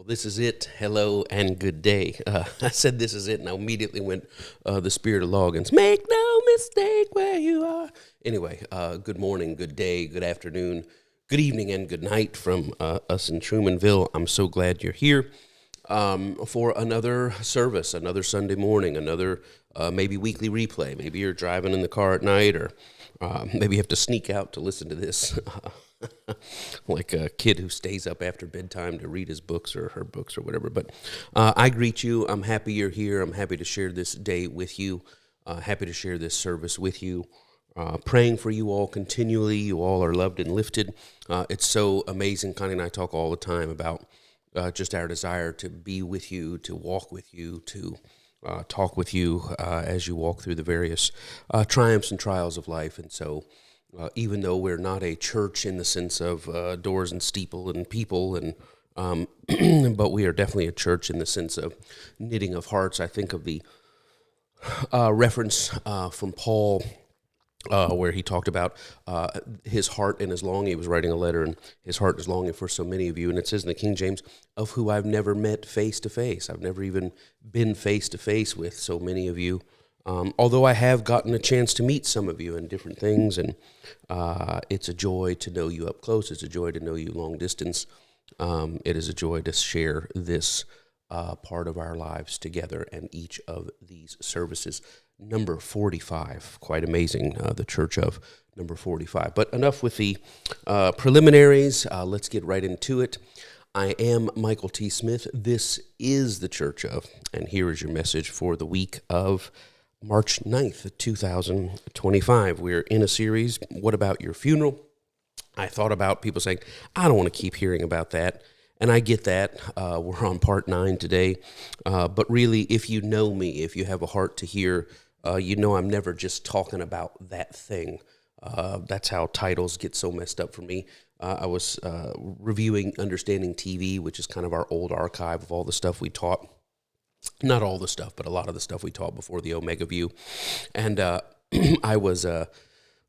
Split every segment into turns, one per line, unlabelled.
This is it. Hello and good day. I said this is it, and I immediately went the spirit of Loggins. Make no mistake where you are. Anyway, good morning, good day, good afternoon, good evening, and good night from us in Trumanville. I'm so glad you're here for another service, another Sunday morning, another maybe weekly replay. Maybe you're driving in the car at night, or maybe you have to sneak out to listen to this. Like a kid who stays up after bedtime to read his books or her books or whatever. But I greet you. I'm happy you're here. I'm happy to share this day with you. Happy to share this service with you. Praying for you all continually. You all are loved and lifted. It's so amazing. Connie and I talk all the time about just our desire to be with you, to walk with you, to talk with you as you walk through the various triumphs and trials of life. And so even though we're not a church in the sense of doors and steeple and people, and but we are definitely a church in the sense of knitting of hearts. I think of the reference from Paul where he talked about his heart and his longing. He was writing a letter, and his heart is longing for so many of you. And it says in the King James, of who I've never met face to face. I've never even been face to face with so many of you. Although I have gotten a chance to meet some of you in different things, and it's a joy to know you up close. It's a joy to know you long distance. It is a joy to share this part of our lives together, and each of these services. Number 45, quite amazing, the church of number 45. But enough with the preliminaries. Let's get right into it. I am Michael T. Smith. This is the church of, and here is your message for the week of March 9th, 2025. We're in a series, What About Your Funeral? I thought about people saying, I don't want to keep hearing about that. And I get that. We're on part 9 today. But really, if you know me, if you have a heart to hear, you know I'm never just talking about that thing. That's how titles get so messed up for me. I was reviewing Understanding TV, which is kind of our old archive of all the stuff we taught. Not all the stuff, but a lot of the stuff we taught before the Omega View. And I was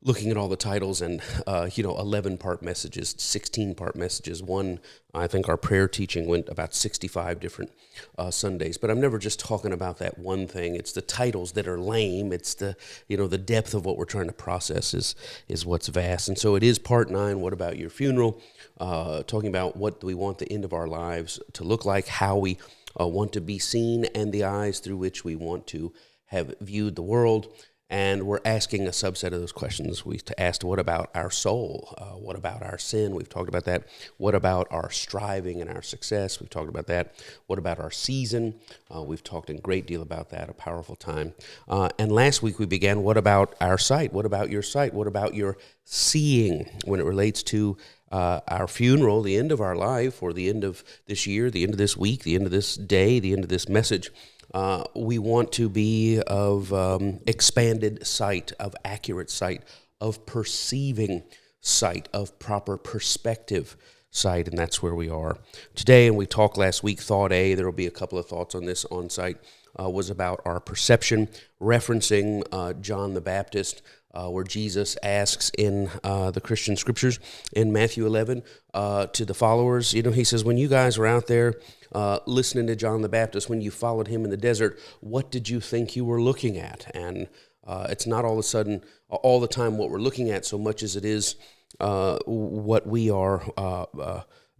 looking at all the titles and, 11-part messages, 16-part messages. One, I think our prayer teaching went about 65 different Sundays. But I'm never just talking about that one thing. It's the titles that are lame. It's the depth of what we're trying to process is what's vast. And so it is part 9, What About Your Funeral? Talking about what do we want the end of our lives to look like, how we want to be seen, and the eyes through which we want to have viewed the world. And we're asking a subset of those questions. We asked, what about our soul? What about our sin? We've talked about that. What about our striving and our success? We've talked about that. What about our season? We've talked a great deal about that, a powerful time. And last week we began, what about our sight? What about your sight? What about your seeing when it relates to our funeral, the end of our life, or the end of this year, the end of this week, the end of this day, the end of this message? We want to be of expanded sight, of accurate sight, of perceiving sight, of proper perspective sight, and that's where we are today. And we talked last week, thought A, there will be a couple of thoughts on this on site, was about our perception, referencing John the Baptist, where Jesus asks in the Christian scriptures in Matthew 11 to the followers, he says, when you guys were out there listening to John the Baptist, when you followed him in the desert, what did you think you were looking at? And it's not all of a sudden, all the time what we're looking at so much as it is what we are,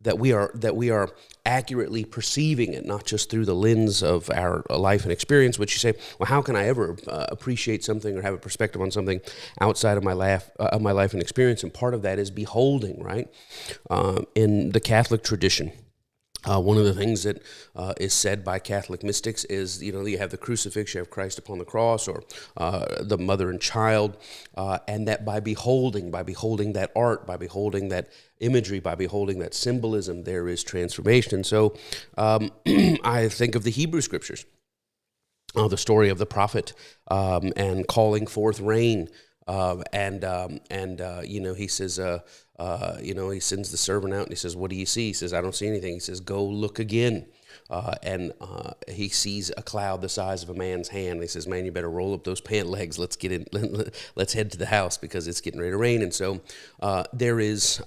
that we are accurately perceiving it, not just through the lens of our life and experience, which you say, well, how can I ever appreciate something or have a perspective on something outside of my life and experience? And part of that is beholding, right? In the Catholic tradition, one of the things that is said by Catholic mystics is, you have the crucifix, you have Christ upon the cross, or the mother and child, and that by beholding that art, by beholding that imagery, by beholding that symbolism, there is transformation. And so I think of the Hebrew scriptures, the story of the prophet and calling forth rain. He says, he sends the servant out and he says, what do you see? He says, I don't see anything. He says, go look again. He sees a cloud the size of a man's hand. He says, man, you better roll up those pant legs. Let's get in. Let's head to the house because it's getting ready to rain. And so there is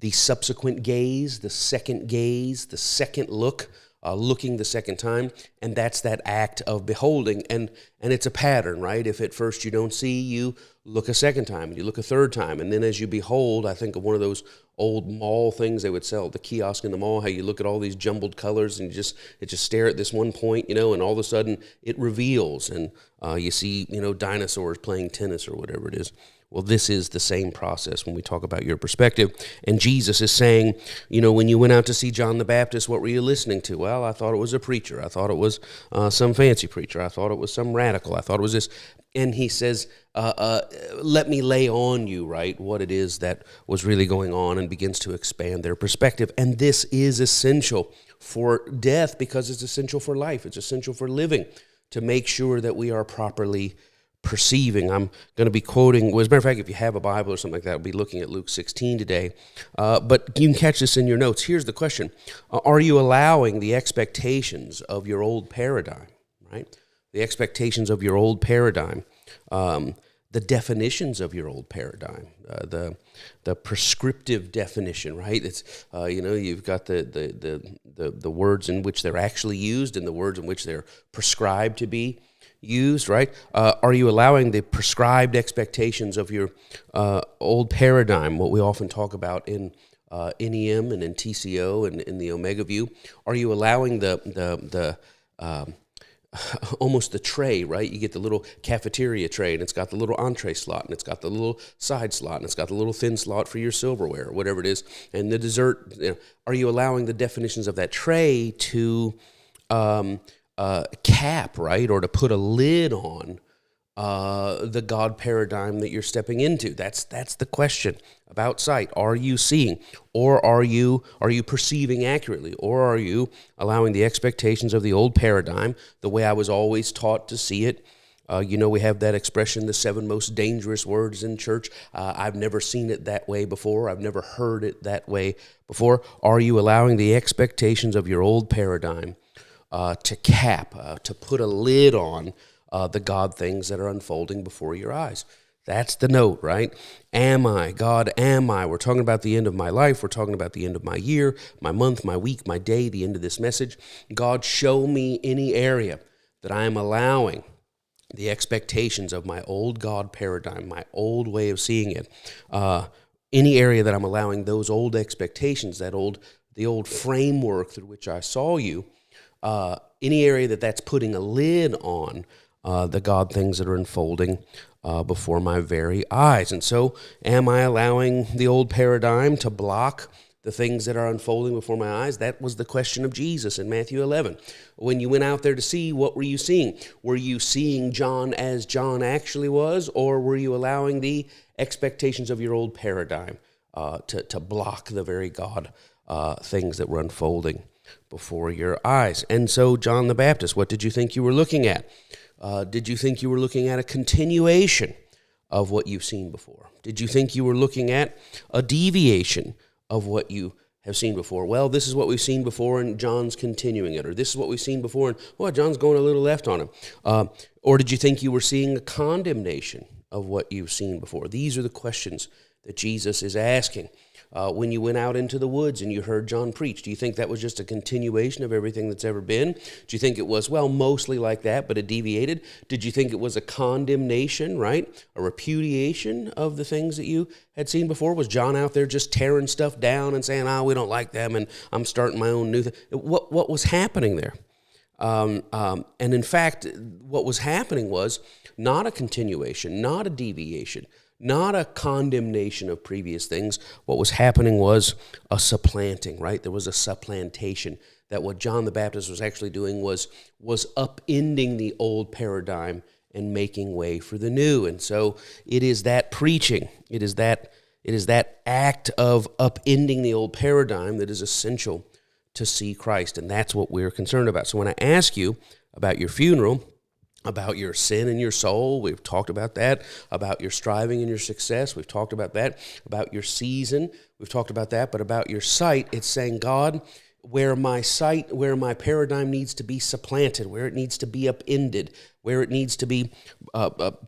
the subsequent gaze, the second look, looking the second time, and that's that act of beholding, and it's a pattern, right? If at first you don't see, you look a second time, and you look a third time, and then as you behold, I think of one of those old mall things they would sell at the kiosk in the mall, how you look at all these jumbled colors, and you just stare at this one point, and all of a sudden it reveals, and you see, dinosaurs playing tennis or whatever it is. Well, this is the same process when we talk about your perspective. And Jesus is saying, when you went out to see John the Baptist, what were you listening to? Well, I thought it was a preacher. I thought it was some fancy preacher. I thought it was some radical. I thought it was this. And he says, let me lay on you, right, what it is that was really going on, and begins to expand their perspective. And this is essential for death because it's essential for life. It's essential for living, to make sure that we are properly perceiving. I'm going to be quoting, well, as a matter of fact, if you have a Bible or something like that, I'll be looking at Luke 16 today. But you can catch this in your notes. Here's the question. Are you allowing the expectations of your old paradigm, right? The expectations of your old paradigm, the definitions of your old paradigm, the prescriptive definition, right? It's you've got the words in which they're actually used and the words in which they're prescribed to be used, right? Are you allowing the prescribed expectations of your old paradigm, what we often talk about in NEM and in TCO and in the Omega View? Are you allowing the almost the tray, right? You get the little cafeteria tray, and it's got the little entree slot, and it's got the little side slot, and it's got the little thin slot for your silverware, or whatever it is, and the dessert. Are you allowing the definitions of that tray to cap, right, or to put a lid on the God paradigm that you're stepping into? That's the question about sight. Are you seeing, or are you perceiving accurately, or are you allowing the expectations of the old paradigm, the way I was always taught to see it? We have that expression, the 7 most dangerous words in church. I've never seen it that way before. I've never heard it that way before. Are you allowing the expectations of your old paradigm to cap, to put a lid on the God things that are unfolding before your eyes? That's the note, right? Am I? God, am I? We're talking about the end of my life. We're talking about the end of my year, my month, my week, my day, the end of this message. God, show me any area that I am allowing the expectations of my old God paradigm, my old way of seeing it, any area that I'm allowing those old expectations, the old framework through which I saw you, any area that's putting a lid on the God things that are unfolding before my very eyes. And so, am I allowing the old paradigm to block the things that are unfolding before my eyes? That was the question of Jesus in Matthew 11. When you went out there to see, what were you seeing? Were you seeing John as John actually was, or were you allowing the expectations of your old paradigm to block the very God things that were unfolding before your eyes? And so, John the Baptist, what did you think you were looking at? Did you think you were looking at a continuation of what you've seen before? Did you think you were looking at a deviation of what you have seen before? Well, this is what we've seen before, and John's continuing it. Or this is what we've seen before, and John's going a little left on him. Or did you think you were seeing a condemnation of what you've seen before? These are the questions that Jesus is asking. When you went out into the woods and you heard John preach, do you think that was just a continuation of everything that's ever been? Do you think it was, mostly like that, but it deviated? Did you think it was a condemnation, right? A repudiation of the things that you had seen before? Was John out there just tearing stuff down and saying, we don't like them, and I'm starting my own new thing? What was happening there? And in fact, what was happening was not a continuation, not a deviation, not a condemnation of previous things. What was happening was a supplanting, right? There was a supplantation, that what John the Baptist was actually doing was upending the old paradigm and making way for the new. And so it is that preaching, it is that act of upending the old paradigm that is essential to see Christ. And that's what we're concerned about. So when I ask you about your funeral, about your sin and your soul, we've talked about that. About your striving and your success, we've talked about that. About your season, we've talked about that. But about your sight, it's saying, God, where my sight, where my paradigm needs to be supplanted, where it needs to be upended, where it needs to be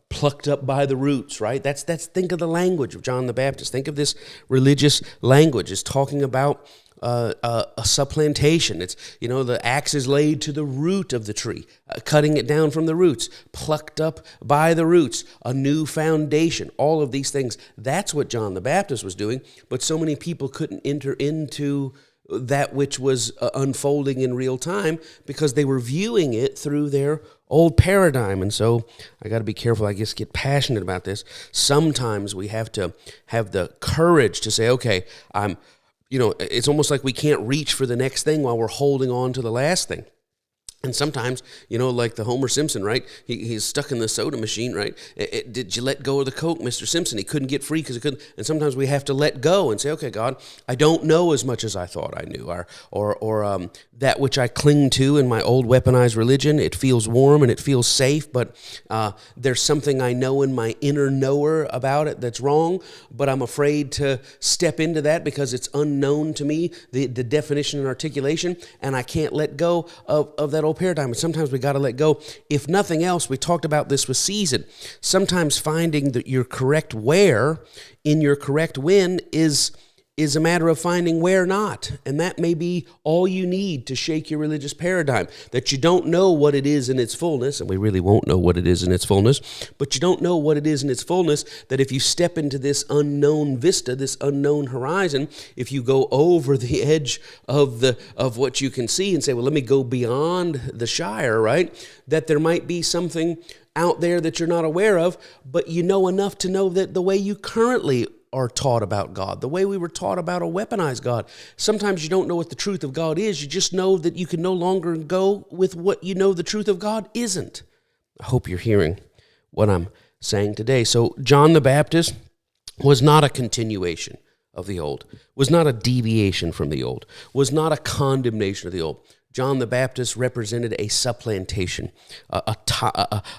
plucked up by the roots, right? That's think of the language of John the Baptist. Think of this religious language. It's talking about a supplantation. It's, the axe is laid to the root of the tree, cutting it down from the roots, plucked up by the roots, a new foundation, all of these things. That's what John the Baptist was doing, but so many people couldn't enter into that which was unfolding in real time because they were viewing it through their old paradigm. And so I got to be careful, I guess, get passionate about this. Sometimes we have to have the courage to say, okay, it's almost like we can't reach for the next thing while we're holding on to the last thing. And sometimes, like the Homer Simpson, right? He's stuck in the soda machine, right? Did you let go of the Coke, Mr. Simpson? He couldn't get free because he couldn't. And sometimes we have to let go and say, okay, God, I don't know as much as I thought I knew. Or that which I cling to in my old weaponized religion, it feels warm and it feels safe, but there's something I know in my inner knower about it that's wrong, but I'm afraid to step into that because it's unknown to me, the definition and articulation, and I can't let go of that old paradigm. And sometimes we got to let go. If nothing else, we talked about this with season. Sometimes finding your correct where in your correct when is a matter of finding where not. And that may be all you need to shake your religious paradigm, that you don't know what it is in its fullness, and we really won't know what it is in its fullness, but you don't know what it is in its fullness, that if you step into this unknown vista, this unknown horizon, if you go over the edge of what you can see and say, well, let me go beyond the Shire, right, that there might be something out there that you're not aware of, but you know enough to know that the way you currently are taught about God, the way we were taught about a weaponized God. Sometimes you don't know what the truth of God is. You just know that you can no longer go with what you know the truth of God isn't. I hope you're hearing what I'm saying today. So John the Baptist was not a continuation of the old, was not a deviation from the old, was not a condemnation of the old. John the Baptist represented a supplantation, an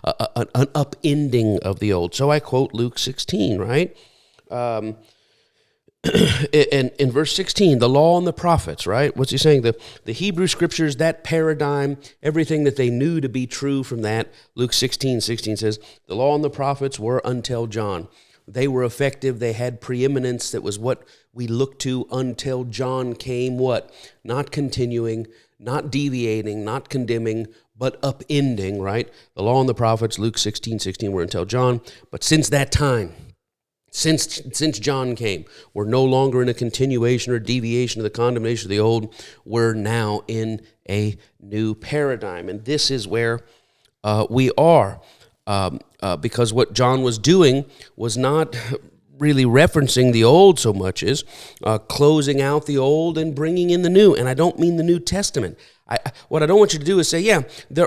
upending of the old. So I quote Luke 16, right? In verse 16, the law and the prophets, right? What's he saying? The Hebrew scriptures, that paradigm, everything that they knew to be true from that. Luke 16:16 says, the law and the prophets were until John. They were effective. They had preeminence. That was what we looked to until John came. What? Not continuing, not deviating, not condemning, but upending, right? The law and the prophets, Luke 16:16 were until John. But since that time, Since John came, we're no longer in a continuation or deviation of the condemnation of the old. We're now in a new paradigm. And this is where we are. Because what John was doing was not really referencing the old so much as closing out the old and bringing in the new. And I don't mean the New Testament. What I don't want you to do is say,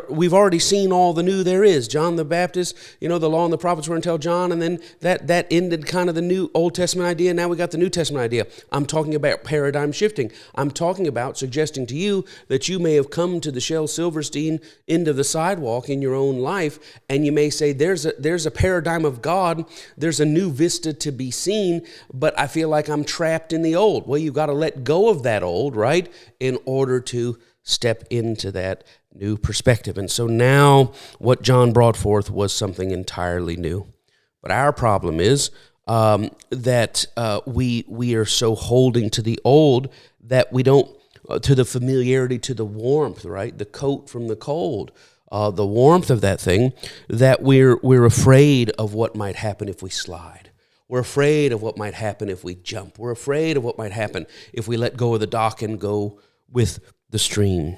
we've already seen all the new there is. John the Baptist, the law and the prophets were until John, and then that ended kind of the new Old Testament idea. Now we got the New Testament idea. I'm talking about paradigm shifting. I'm talking about suggesting to you that you may have come to the Shel Silverstein end of the sidewalk in your own life, and you may say, there's a paradigm of God, there's a new vista to be seen, but I feel like I'm trapped in the old. Well, you've got to let go of that old, right, in order to step into that new perspective. And so now what John brought forth was something entirely new. But our problem is that we are so holding to the old that we don't, to the familiarity, to the warmth, right? The coat from the cold, the warmth of that thing, that we're afraid of what might happen if we slide. We're afraid of what might happen if we jump. We're afraid of what might happen if we let go of the dock and go with the stream.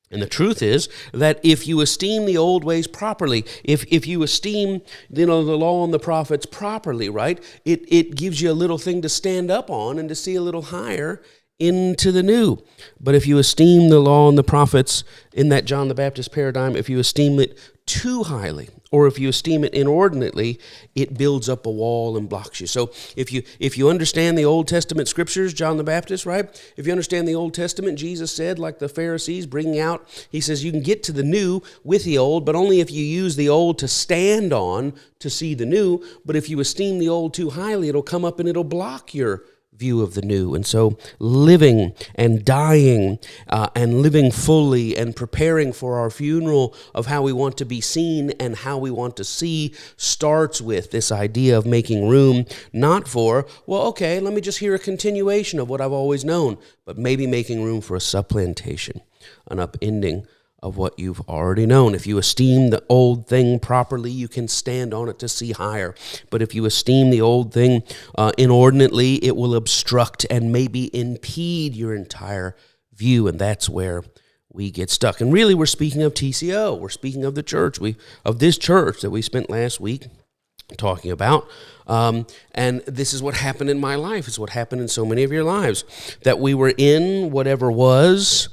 And the truth is that if you esteem the old ways properly, if you esteem the law and the prophets properly, right, it gives you a little thing to stand up on and to see a little higher into the new. But if you esteem the law and the prophets in that John the Baptist paradigm, if you esteem it too highly, or if you esteem it inordinately, it builds up a wall and blocks you. So if you understand the Old Testament scriptures, John the Baptist, right? If you understand the Old Testament, Jesus said, like the Pharisees, bringing out, he says, you can get to the new with the old, but only if you use the old to stand on to see the new. But if you esteem the old too highly, it'll come up and it'll block your view of the new. And so living and dying and living fully and preparing for our funeral of how we want to be seen and how we want to see starts with this idea of making room, not for, well, okay, let me just hear a continuation of what I've always known, but maybe making room for a supplantation, an upending of what you've already known. If you esteem the old thing properly, you can stand on it to see higher. But if you esteem the old thing inordinately, it will obstruct and maybe impede your entire view, and that's where we get stuck. And really, we're speaking of TCO. We're speaking of the church, of this church that we spent last week talking about. And this is what happened in my life. It's what happened in so many of your lives, that we were in whatever was,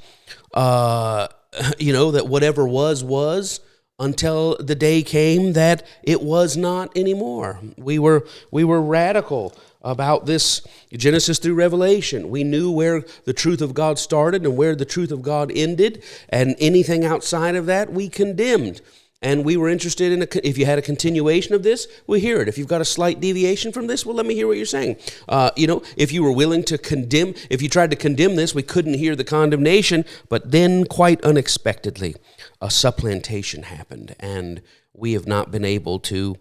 that whatever was until the day came that it was not anymore. We were radical about this Genesis through Revelation. We knew where the truth of God started and where the truth of God ended, and anything outside of that we condemned. And we were interested in, if you had a continuation of this, we'll hear it. If you've got a slight deviation from this, well, let me hear what you're saying. If you were willing to condemn, if you tried to condemn this, we couldn't hear the condemnation. But then, quite unexpectedly, a supplantation happened. And we have not been able to,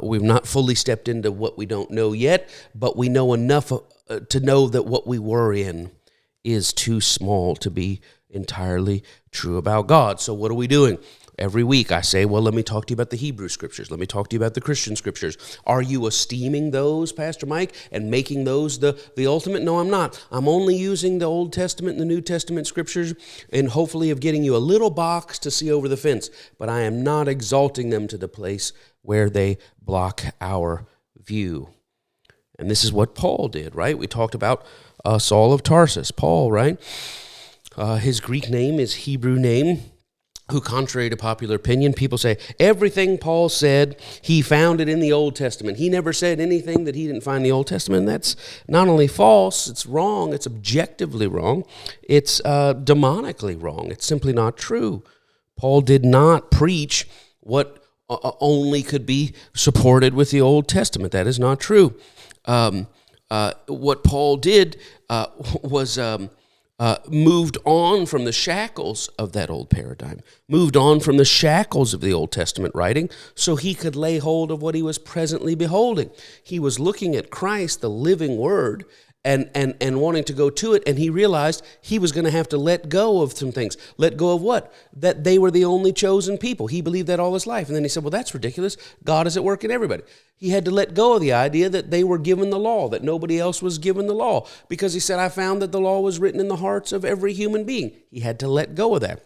we've not fully stepped into what we don't know yet, but we know enough to know that what we were in is too small to be entirely true about God. So what are we doing? Every week I say, well, let me talk to you about the Hebrew Scriptures. Let me talk to you about the Christian Scriptures. Are you esteeming those, Pastor Mike, and making those the ultimate? No, I'm not. I'm only using the Old Testament and the New Testament Scriptures and hopefully of getting you a little box to see over the fence. But I am not exalting them to the place where they block our view. And this is what Paul did, right? We talked about Saul of Tarsus, Paul, right? His Greek name is Hebrew name, who, contrary to popular opinion, people say everything Paul said, he found it in the Old Testament. He never said anything that he didn't find in the Old Testament. And that's not only false, it's wrong, it's objectively wrong, it's demonically wrong. It's simply not true. Paul did not preach what only could be supported with the Old Testament. That is not true. What Paul did was moved on from the shackles of that old paradigm, moved on from the shackles of the Old Testament writing so he could lay hold of what he was presently beholding. He was looking at Christ, the living Word, and wanting to go to it, and he realized he was going to have to let go of some things. Let go of what? That they were the only chosen people. He believed that all his life. And then he said, well, that's ridiculous. God is at work in everybody. He had to let go of the idea that they were given the law, that nobody else was given the law, because he said, I found that the law was written in the hearts of every human being. He had to let go of that.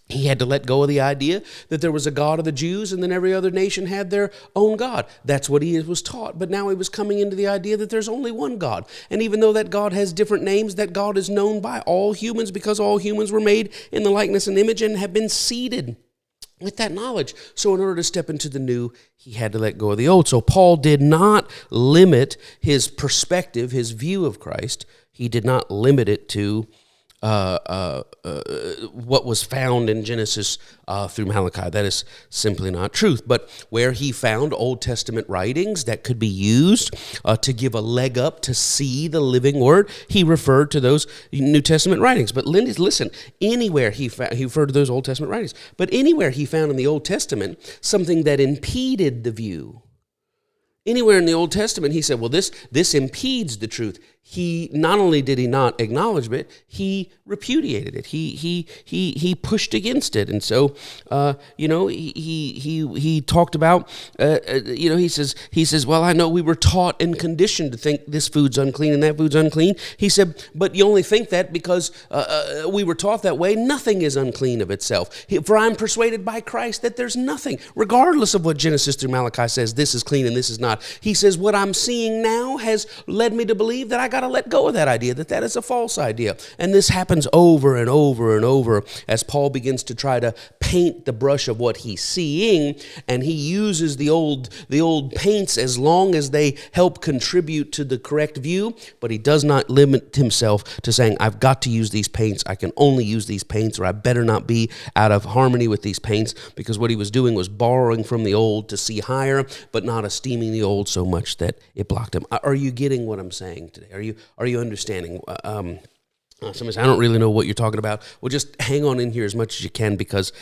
He had to let go of the idea that there was a God of the Jews and then every other nation had their own God. That's what he was taught. But now he was coming into the idea that there's only one God. And even though that God has different names, that God is known by all humans because all humans were made in the likeness and image and have been seeded with that knowledge. So in order to step into the new, he had to let go of the old. So Paul did not limit his perspective, his view of Christ. He did not limit it to what was found in Genesis through Malachi. That is simply not truth. But where he found Old Testament writings that could be used to give a leg up to see the living Word, he referred to those New Testament writings. But listen, anywhere he referred to those Old Testament writings, but anywhere he found in the Old Testament something that impeded the view, anywhere in the Old Testament, he said, well, this impedes the truth. He not only did he not acknowledge it, he repudiated it. He pushed against it. And so, he talked about, he says, well, I know we were taught and conditioned to think this food's unclean and that food's unclean. He said, but you only think that because we were taught that way. Nothing is unclean of itself. For I'm persuaded by Christ that there's nothing, regardless of what Genesis through Malachi says, this is clean and this is not. He says, what I'm seeing now has led me to believe that I got to let go of that idea, that is a false idea. And this happens over and over and over as Paul begins to try to paint the brush of what he's seeing, and he uses the old paints as long as they help contribute to the correct view, but he does not limit himself to saying, I've got to use these paints, I can only use these paints, or I better not be out of harmony with these paints, because what he was doing was borrowing from the old to see higher, but not esteeming the old so much that it blocked him. Are you getting what I'm saying today? Are Are you understanding? Somebody says, I don't really know what you're talking about. Well, just hang on in here as much as you can, because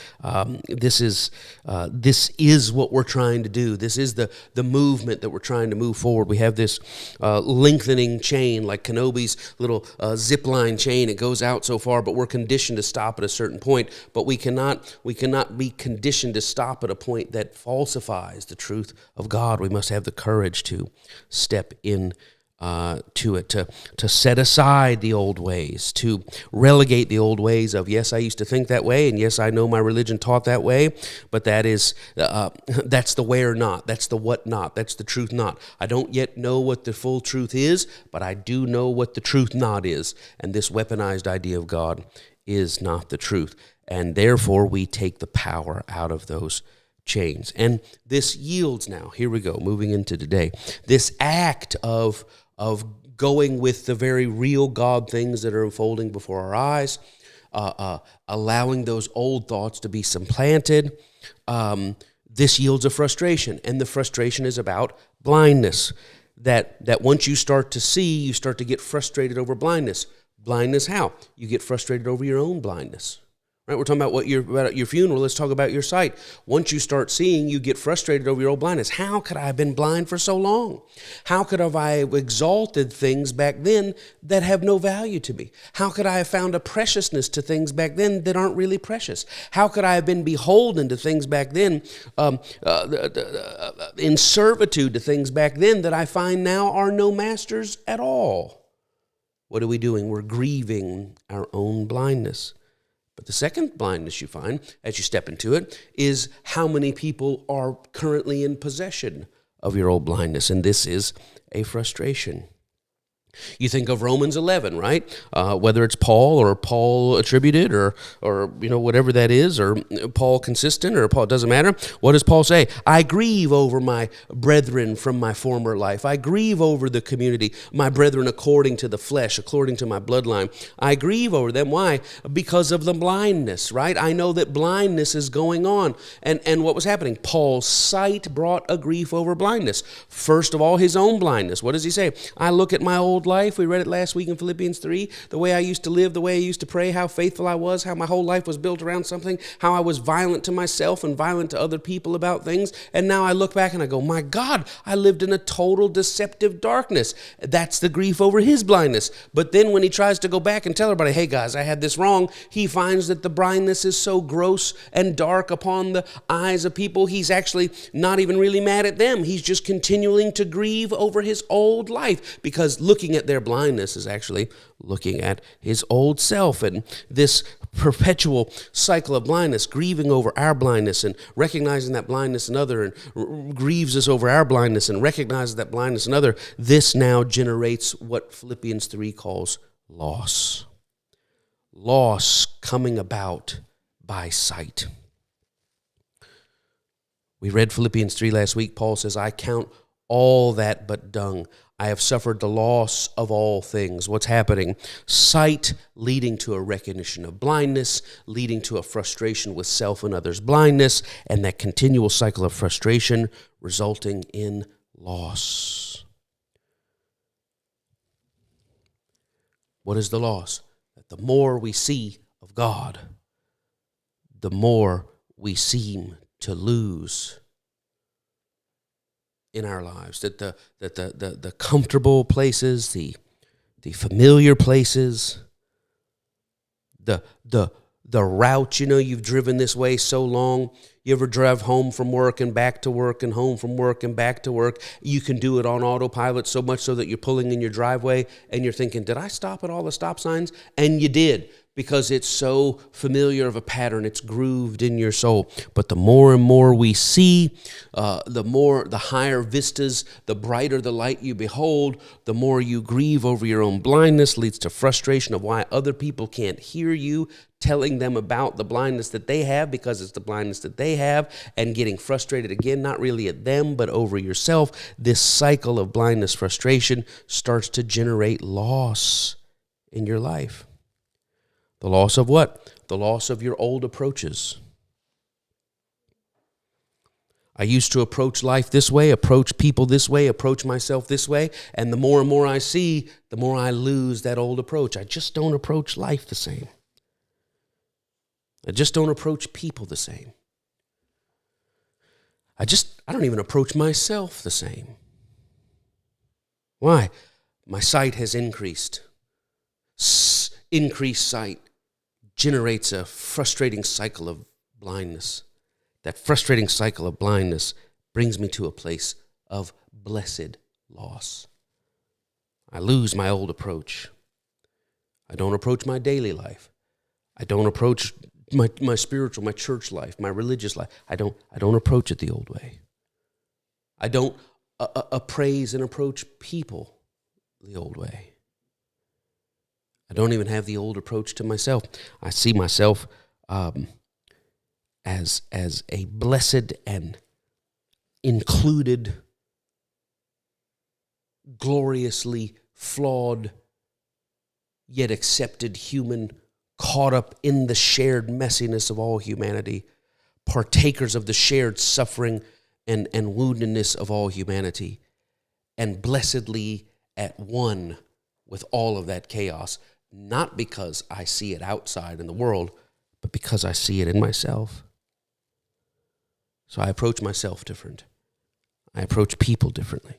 this is what we're trying to do. This is the movement that we're trying to move forward. We have this lengthening chain, like Kenobi's little zip line chain. It goes out so far, but we're conditioned to stop at a certain point. But we cannot be conditioned to stop at a point that falsifies the truth of God. We must have the courage to step in to it, to set aside the old ways, to relegate the old ways of, yes, I used to think that way, and yes, I know my religion taught that way, but that's the where not, that's the what not, that's the truth not. I don't yet know what the full truth is, but I do know what the truth not is, and this weaponized idea of God is not the truth, and therefore we take the power out of those chains. And this yields now, here we go, moving into today, this act of going with the very real God things that are unfolding before our eyes, allowing those old thoughts to be supplanted. This yields a frustration, and the frustration is about blindness. That once you start to see, you start to get frustrated over blindness. Blindness how? You get frustrated over your own blindness. Right, we're talking about about your funeral. Let's talk about your sight. Once you start seeing, you get frustrated over your old blindness. How could I have been blind for so long? How could I have exalted things back then that have no value to me? How could I have found a preciousness to things back then that aren't really precious? How could I have been beholden to things back then, in servitude to things back then that I find now are no masters at all? What are we doing? We're grieving our own blindness. But the second blindness you find as you step into it is how many people are currently in possession of your old blindness, and this is a frustration. You think of Romans 11, right? Whether it's Paul or Paul attributed or whatever that is, or Paul consistent or Paul, it doesn't matter. What does Paul say? I grieve over my brethren from my former life. I grieve over the community, my brethren according to the flesh, according to my bloodline. I grieve over them. Why? Because of the blindness, right? I know that blindness is going on. And what was happening? Paul's sight brought a grief over blindness. First of all, his own blindness. What does he say? I look at my old life. We read it last week in Philippians 3. The way I used to live, the way I used to pray, how faithful I was, how my whole life was built around something, how I was violent to myself and violent to other people about things. And now I look back and I go, my God, I lived in a total deceptive darkness. That's the grief over his blindness. But then when he tries to go back and tell everybody, hey guys, I had this wrong, he finds that the blindness is so gross and dark upon the eyes of people, he's actually not even really mad at them. He's just continuing to grieve over his old life, because looking at their blindness is actually looking at his old self. And this perpetual cycle of blindness, grieving over our blindness and recognizing that blindness in other, and grieves us over our blindness and recognizes that blindness in other, this now generates what Philippians 3 calls loss. Loss coming about by sight. We read Philippians 3 last week. Paul says, I count all that but dung. I have suffered the loss of all things. What's happening? Sight leading to a recognition of blindness, leading to a frustration with self and others' blindness, and that continual cycle of frustration resulting in loss. What is the loss? That the more we see of God, the more we seem to lose in our lives. That the comfortable places, the familiar places, the route, you've driven this way so long. You ever drive home from work and back to work and home from work and back to work? You can do it on autopilot so much so that you're pulling in your driveway and you're thinking, did I stop at all the stop signs? And you did, because it's so familiar of a pattern. It's grooved in your soul. But the more and more we see, the higher vistas, the brighter the light you behold, the more you grieve over your own blindness, leads to frustration of why other people can't hear you telling them about the blindness that they have, because it's the blindness that they have, and getting frustrated again, not really at them, but over yourself. This cycle of blindness frustration starts to generate loss in your life. The loss of what? The loss of your old approaches. I used to approach life this way, approach people this way, approach myself this way, and the more and more I see, the more I lose that old approach. I just don't approach life the same. I just don't approach people the same. I don't even approach myself the same. Why? My sight has increased. Increased sight generates a frustrating cycle of blindness. That frustrating cycle of blindness brings me to a place of blessed loss. I lose my old approach. I don't approach my daily life. I don't approach my spiritual, my church life, my religious life. I don't approach it the old way. I don't appraise and approach people the old way. I don't even have the old approach to myself. I see myself as a blessed and included, gloriously flawed, yet accepted human, caught up in the shared messiness of all humanity, partakers of the shared suffering and woundedness of all humanity, and blessedly at one with all of that chaos, not because I see it outside in the world, but because I see it in myself. So I approach myself different. I approach people differently.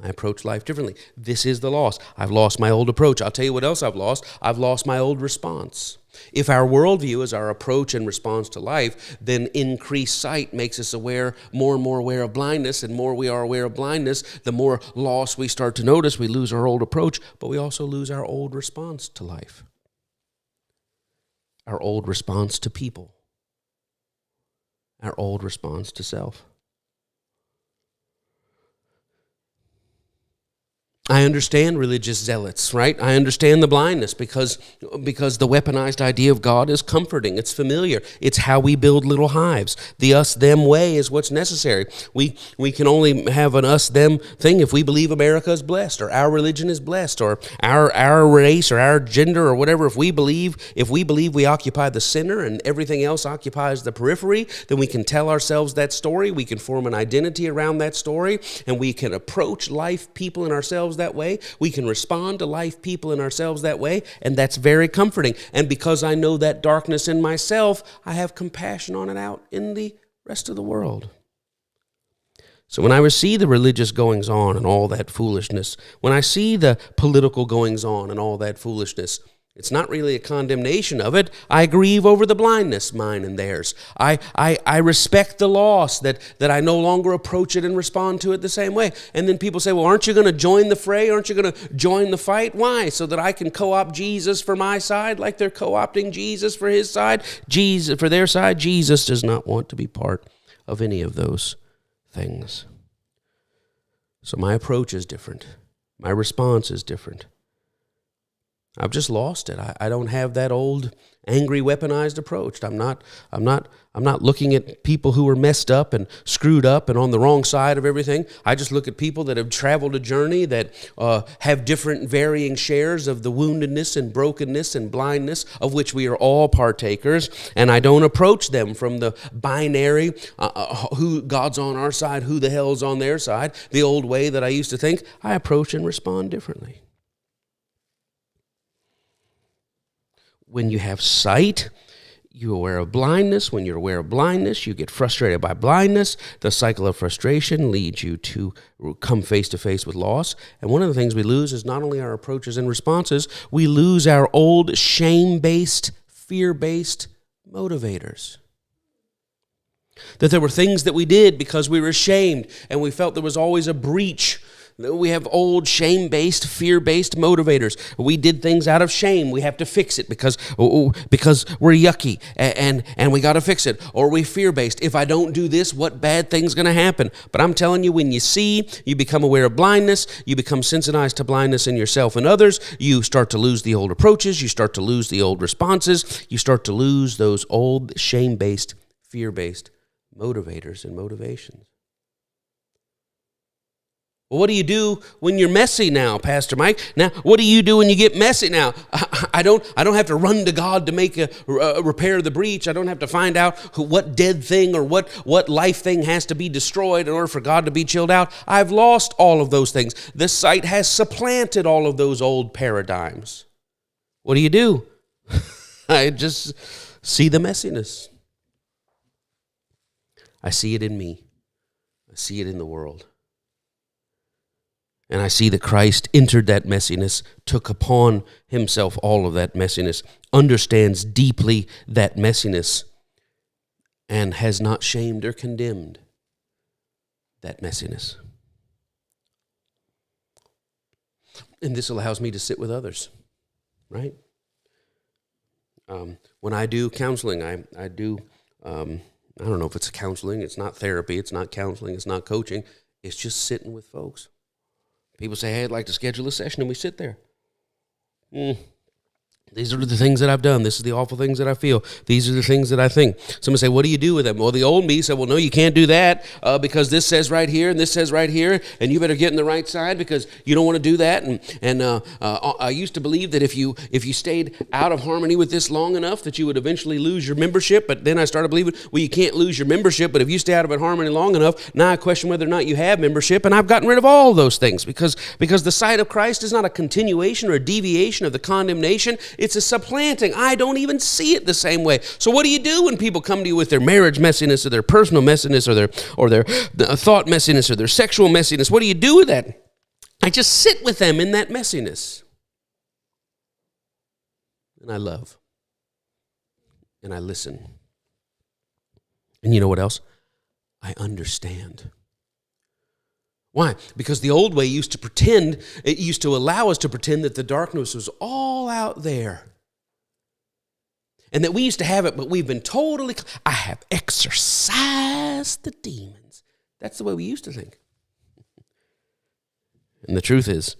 I approach life differently. This is the loss. I've lost my old approach. I'll tell you what else I've lost. I've lost my old response. If our worldview is our approach and response to life, then increased sight makes us more and more aware of blindness, and more we are aware of blindness, the more loss we start to notice. We lose our old approach, but we also lose our old response to life, our old response to people, our old response to self. I understand religious zealots, right? I understand the blindness because the weaponized idea of God is comforting. It's familiar. It's how we build little hives. The us-them way is what's necessary. We can only have an us-them thing if we believe America is blessed, or our religion is blessed, or our race or our gender or whatever. If we believe we occupy the center and everything else occupies the periphery, then we can tell ourselves that story. We can form an identity around that story, and we can approach life, people, and ourselves that way. We can respond to life, people, and ourselves that way, and that's very comforting. And because I know that darkness in myself, I have compassion on it out in the rest of the world. So when I see the religious goings on and all that foolishness, when I see the political goings on and all that foolishness, it's not really a condemnation of it. I grieve over the blindness, mine and theirs. I respect the loss that I no longer approach it and respond to it the same way. And then people say, well, aren't you going to join the fray? Aren't you going to join the fight? Why? So that I can co-opt Jesus for my side like they're co-opting Jesus for his side? Jesus for their side? Jesus does not want to be part of any of those things. So my approach is different. My response is different. I've just lost it. I don't have that old angry weaponized approach. I'm not looking at people who are messed up and screwed up and on the wrong side of everything. I just look at people that have traveled a journey, that have different varying shares of the woundedness and brokenness and blindness of which we are all partakers. And I don't approach them from the binary, who God's on our side, who the hell's on their side, the old way that I used to think. I approach and respond differently. When you have sight, you're aware of blindness. When you're aware of blindness, you get frustrated by blindness. The cycle of frustration leads you to come face to face with loss. And one of the things we lose is not only our approaches and responses, we lose our old shame-based, fear-based motivators. That there were things that we did because we were ashamed and we felt there was always a breach. We have old shame-based, fear-based motivators. We did things out of shame. We have to fix it because we're yucky and we got to fix it. Or we fear-based. If I don't do this, what bad thing's going to happen? But I'm telling you, when you see, you become aware of blindness. You become sensitized to blindness in yourself and others. You start to lose the old approaches. You start to lose the old responses. You start to lose those old shame-based, fear-based motivators and motivations. Well, what do you do when you're messy now, Pastor Mike? Now, what do you do when you get messy now? I don't have to run to God to make repair the breach. I don't have to find out what dead thing or what life thing has to be destroyed in order for God to be chilled out. I've lost all of those things. This site has supplanted all of those old paradigms. What do? I just see the messiness. I see it in me. I see it in the world. And I see that Christ entered that messiness, took upon himself all of that messiness, understands deeply that messiness, and has not shamed or condemned that messiness. And this allows me to sit with others, right? When I do counseling, I do, I don't know if it's counseling, it's not therapy, it's not counseling, it's not coaching, it's just sitting with folks. People say, hey, I'd like to schedule a session, and we sit there. These are the things that I've done. This is the awful things that I feel. These are the things that I think. Somebody say, what do you do with them? Well, the old me said, well, no, you can't do that because this says right here and this says right here, and you better get in the right side because you don't want to do that. And I used to believe that if you stayed out of harmony with this long enough that you would eventually lose your membership. But then I started believing, well, you can't lose your membership, but if you stay out of harmony long enough, now I question whether or not you have membership. And I've gotten rid of all those things because the sight of Christ is not a continuation or a deviation of the condemnation. It's a supplanting. I don't even see it the same way. So what do you do when people come to you with their marriage messiness or their personal messiness or their thought messiness or their sexual messiness? What do you do with that? I just sit with them in that messiness. And I love. And I listen. And you know what else? I understand. Why? Because the old way used to pretend, it used to allow us to pretend that the darkness was all out there. And that we used to have it, but we've been I have exorcised the demons. That's the way we used to think. And the truth is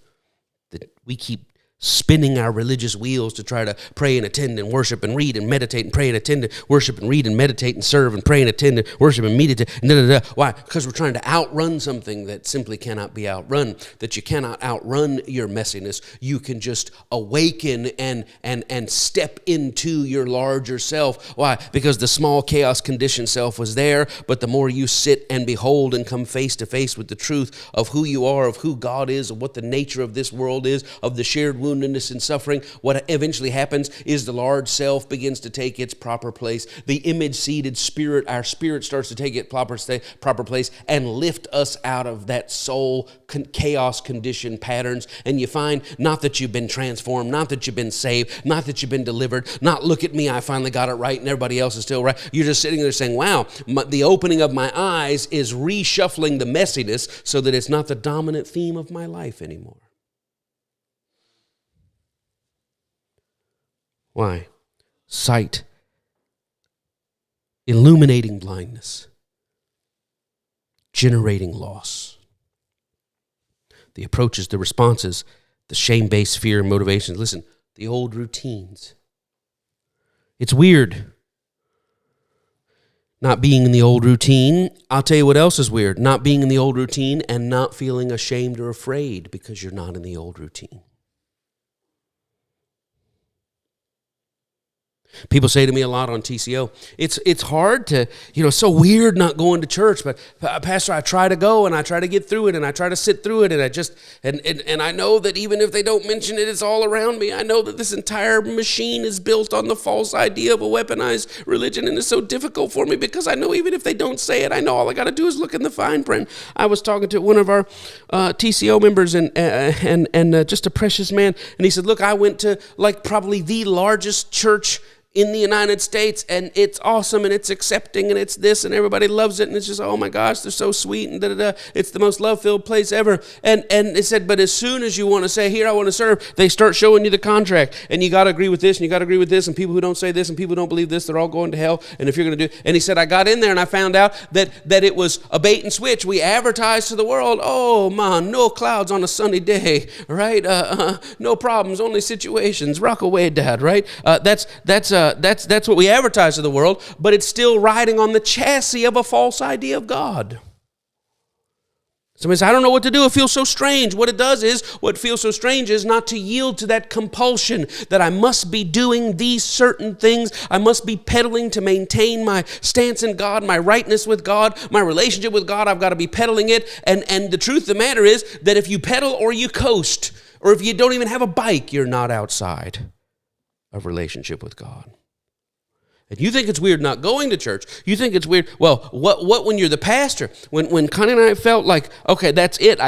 that we keep spinning our religious wheels to try to pray and attend and worship and read and meditate and pray and attend and worship and read and meditate and serve and pray and attend and worship and meditate. Why? Because we're trying to outrun something that simply cannot be outrun, that you cannot outrun your messiness. You can just awaken and step into your larger self. Why? Because the small chaos conditioned self was there, but the more you sit and behold and come face to face with the truth of who you are, of who God is, of what the nature of this world is, of the shared woundedness and suffering, what eventually happens is the large self begins to take its proper place. The image-seated spirit, our spirit starts to take its proper place and lift us out of that soul chaos conditioned patterns. And you find not that you've been transformed, not that you've been saved, not that you've been delivered, not look at me, I finally got it right and everybody else is still right. You're just sitting there saying, wow, the opening of my eyes is reshuffling the messiness so that it's not the dominant theme of my life anymore. Why? Sight, illuminating blindness, generating loss. The approaches, the responses, the shame-based fear and motivations. Listen, the old routines. It's weird not being in the old routine. I'll tell you what else is weird. Not being in the old routine and not feeling ashamed or afraid because you're not in the old routine. People say to me a lot on TCO, it's hard to, it's so weird not going to church, but Pastor, I try to go and I try to get through it and I try to sit through it and I just, and I know that even if they don't mention it, it's all around me. I know that this entire machine is built on the false idea of a weaponized religion, and it's so difficult for me because I know even if they don't say it, I know all I got to do is look in the fine print. I was talking to one of our TCO members and just a precious man, and he said, look, I went to like probably the largest church in the United States, and it's awesome, and it's accepting, and it's this, and everybody loves it, and it's just, oh my gosh, they're so sweet, and da-da-da. It's the most love-filled place ever. And it said, but as soon as you want to say, here, I want to serve, they start showing you the contract, and you got to agree with this, and you got to agree with this, and people who don't say this, and people who don't believe this, they're all going to hell, and if you're going to do, and he said, I got in there, and I found out that it was a bait and switch. We advertised to the world, oh man, no clouds on a sunny day, right? No problems, only situations, rock away, Dad, right? That's what we advertise to the world, but it's still riding on the chassis of a false idea of God. Somebody says, I don't know what to do. It feels so strange. What it does is, what feels so strange is not to yield to that compulsion that I must be doing these certain things. I must be pedaling to maintain my stance in God, my rightness with God, my relationship with God. I've got to be pedaling it. And the truth of the matter is that if you pedal or you coast, or if you don't even have a bike, you're not outside of relationship with God. And you think it's weird not going to church. You think it's weird. Well, what when you're the pastor? When Connie and I felt like, okay, that's it.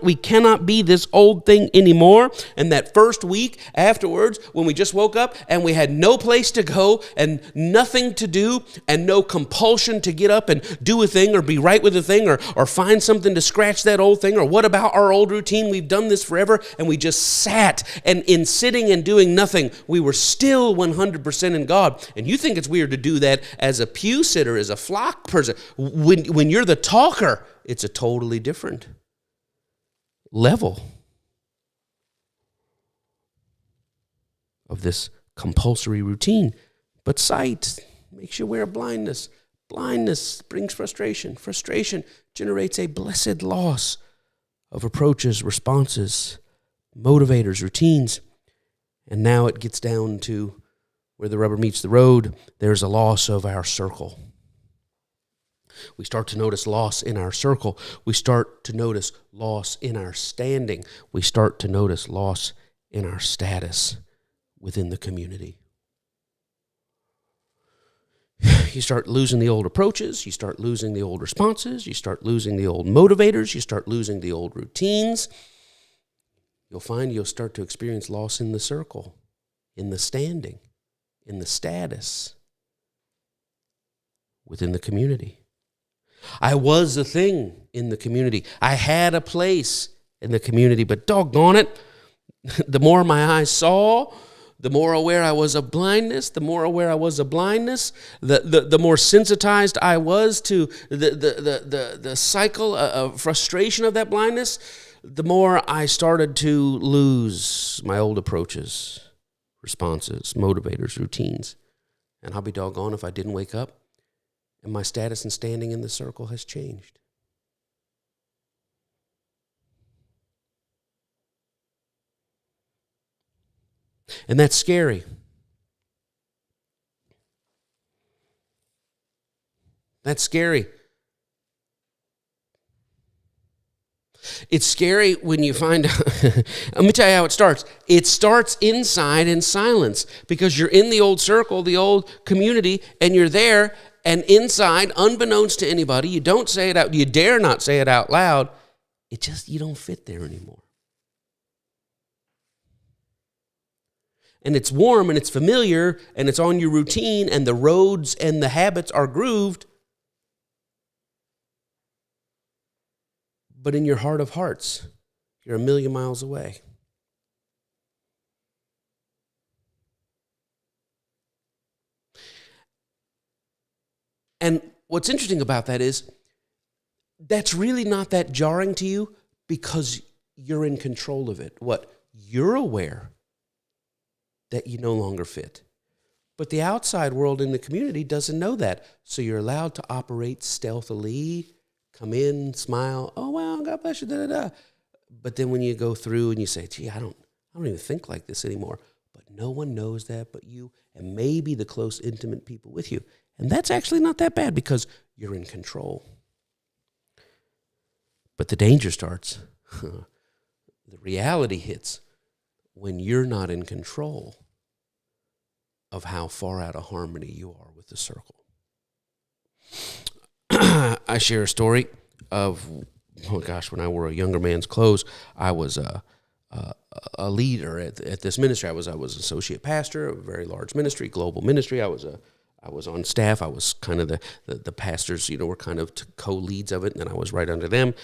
We cannot be this old thing anymore. And that first week afterwards, when we just woke up and we had no place to go and nothing to do and no compulsion to get up and do a thing or be right with a thing or find something to scratch that old thing, or what about our old routine? We've done this forever, and we just sat, and in sitting and doing nothing, we were still 100% in God. And you think it's weird to do that as a pew sitter, as a flock person. When you're the talker, it's a totally different level of this compulsory routine. But sight makes you wear blindness. Blindness brings frustration. Frustration generates a blessed loss of approaches, responses, motivators, routines. And now it gets down to where the rubber meets the road. There's a loss of our circle. We start to notice loss in our circle. We start to notice loss in our standing. We start to notice loss in our status within the community. You start losing the old approaches. You start losing the old responses. You start losing the old motivators. You start losing the old routines. You'll find you'll start to experience loss in the circle, in the standing, in the status within the community. I was a thing in the community. I had a place in the community, but doggone it, the more my eyes saw, the more aware I was of blindness, the more sensitized I was to the cycle of frustration of that blindness, the more I started to lose my old approaches, responses, motivators, routines. And I'll be doggone if I didn't wake up and my status and standing in the circle has changed. And that's scary. That's scary. It's scary when you find out. Let me tell you how it starts. It starts inside in silence, because you're in the old circle, the old community, and you're there, and inside, unbeknownst to anybody, you don't say it out, you dare not say it out loud, you don't fit there anymore. And it's warm and it's familiar and it's on your routine and the roads and the habits are grooved. But in your heart of hearts, you're a million miles away. And what's interesting about that is that's really not that jarring to you because you're in control of it. You're aware that you no longer fit. But the outside world in the community doesn't know that. So you're allowed to operate stealthily, come in, smile, oh, wow, God bless you, da-da-da. But then when you go through and you say, gee, I don't even think like this anymore. But no one knows that but you and maybe the close, intimate people with you. And that's actually not that bad because you're in control. But the danger starts. The reality hits when you're not in control of how far out of harmony you are with the circle. I share a story of, when I wore a younger man's clothes, I was a leader at this ministry. I was associate pastor of a very large ministry, global ministry. I was on staff. I was kind of the pastors, were kind of co-leads of it, and then I was right under them.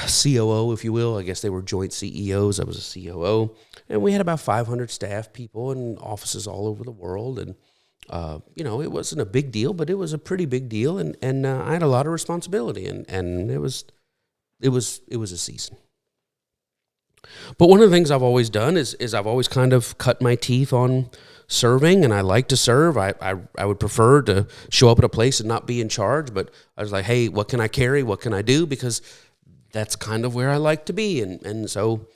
COO, if you will. I guess they were joint CEOs. I was a COO. And we had about 500 staff people and offices all over the world. And, it wasn't a big deal, but it was a pretty big deal. And I had a lot of responsibility. And it was a season. But one of the things I've always done is I've always kind of cut my teeth on serving, and I like to serve. I would prefer to show up at a place and not be in charge, but I was like, hey, what can I carry? What can I do? Because that's kind of where I like to be, and so